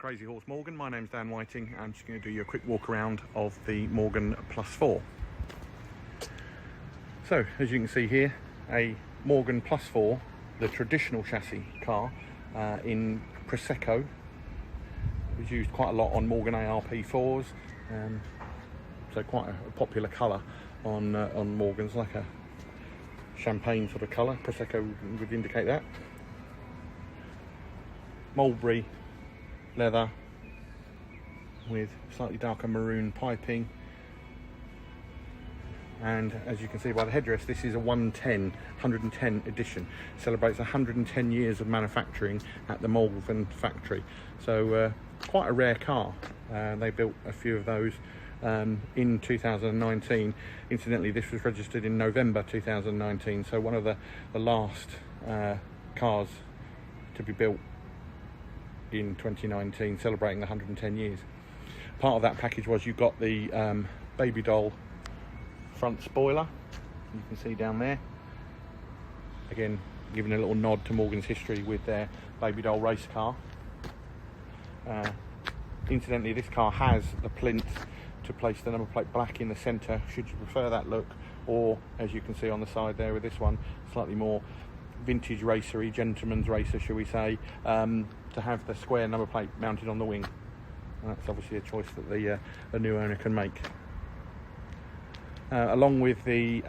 Crazy Horse Morgan. My name's Dan Whiting. I'm just going to do you a quick walk around of the Morgan Plus 4. So, as you can see here, a Morgan Plus 4, the traditional chassis car in PROSECCO. It was used quite a lot on Morgan ARP4s, so quite a popular colour on Morgans, like a champagne sort of colour. PROSECCO would indicate that. Mulberry leather with slightly darker maroon piping, and as you can see by the headdress, this is a 110 edition. Celebrates 110 years of manufacturing at the Malvern factory, so quite a rare car. They built a few of those in 2019. Incidentally, this was registered in November 2019, so one of the last cars to be built in 2019, celebrating 110 years. Part of that package was you got the baby doll front spoiler, you can see down there, again giving a little nod to Morgan's history with their baby doll race car. Incidentally, this car has the plinth to place the number plate black in the centre should you prefer that look, or as you can see on the side there with this one, slightly more vintage racery, gentleman's racer shall we say, to have the square number plate mounted on the wing. And that's obviously a choice that the new owner can make. Along with the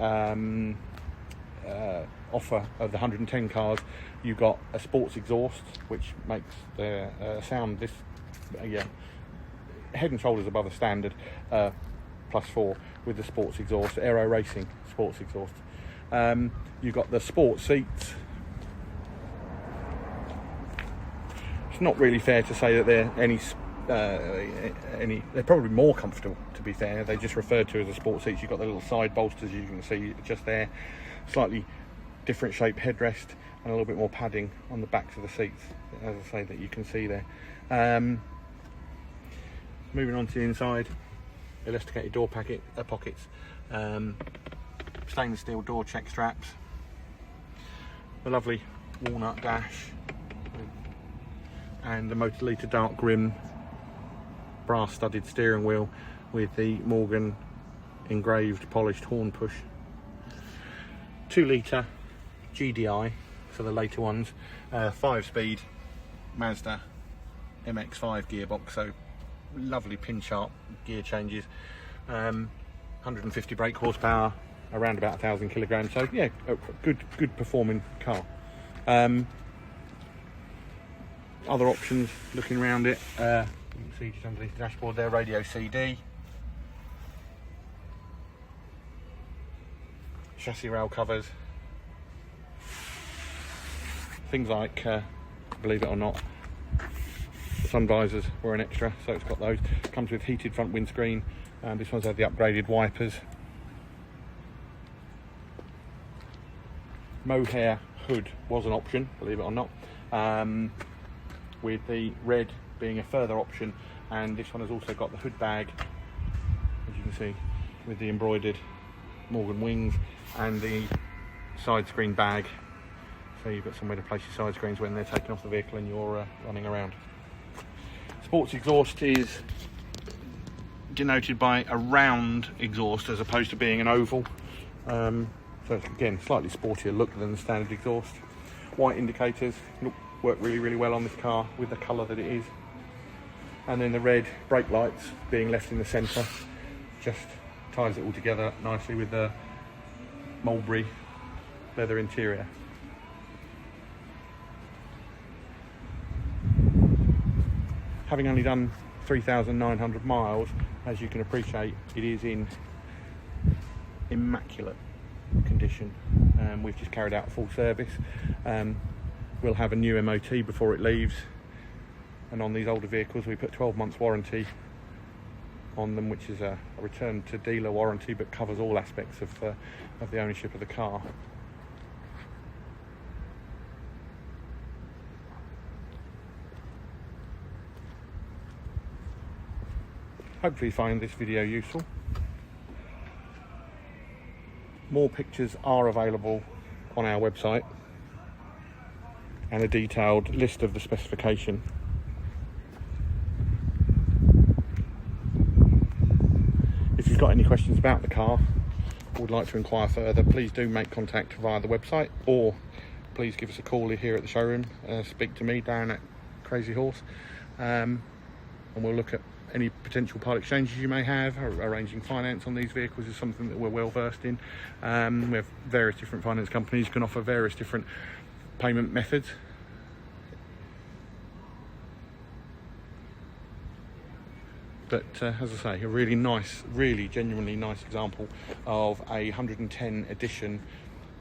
offer of the 110 cars, you got a sports exhaust, which makes the sound this head and shoulders above the standard Plus 4 with the sports exhaust, aero racing sports exhaust. You've got the sports seats. It's not really fair to say that they're they're probably more comfortable, to be fair. They just referred to as a sports seats. You've got the little side bolsters, you can see just there, slightly different shaped headrest and a little bit more padding on the backs of the seats, as I say, that you can see there. Moving on to the inside, elasticated door pockets, stainless steel door check straps, the lovely walnut dash, and the Motor dark grim brass studded steering wheel with the Morgan engraved polished horn push. 2 litre GDI for the later ones, 5-speed Mazda MX-5 gearbox, so lovely pin sharp gear changes, 150 brake horsepower, around about 1,000 kilograms, so yeah, a good performing car. Other options, looking around it, you can see just underneath the dashboard there, radio CD, chassis rail covers, things like, believe it or not, sun visors were an extra, so it's got those. Comes with heated front windscreen, and this one's had the upgraded wipers. Mohair hood was an option, believe it or not, with the red being a further option, and this one has also got the hood bag, as you can see, with the embroidered Morgan wings and the side screen bag, so you've got somewhere to place your side screens when they're taken off the vehicle and you're running around. Sports exhaust is denoted by a round exhaust as opposed to being an oval, so it's again slightly sportier look than the standard exhaust. White indicators work really well on this car with the colour that it is, and then the red brake lights being left in the centre just ties it all together nicely with the mulberry leather interior. Having only done 3,900 miles, as you can appreciate, it is in immaculate condition. We've just carried out a full service. We'll have a new MOT before it leaves, and on these older vehicles we put 12 months warranty on them, which is a return to dealer warranty but covers all aspects of the ownership of the car. Hopefully you find this video useful. More pictures are available on our website, and a detailed list of the specification. you've got any questions about the car or would like to inquire further, please do make contact via the website, or please give us a call here at the showroom. Speak to me down at Crazy Horse, and we'll look at any potential part exchanges you may have. Arranging finance on these vehicles is something that we're well versed in. We have various different finance companies, can offer various different payment methods. But as I say, a really nice, really genuinely nice example of a 110 edition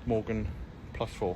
Morgan +4.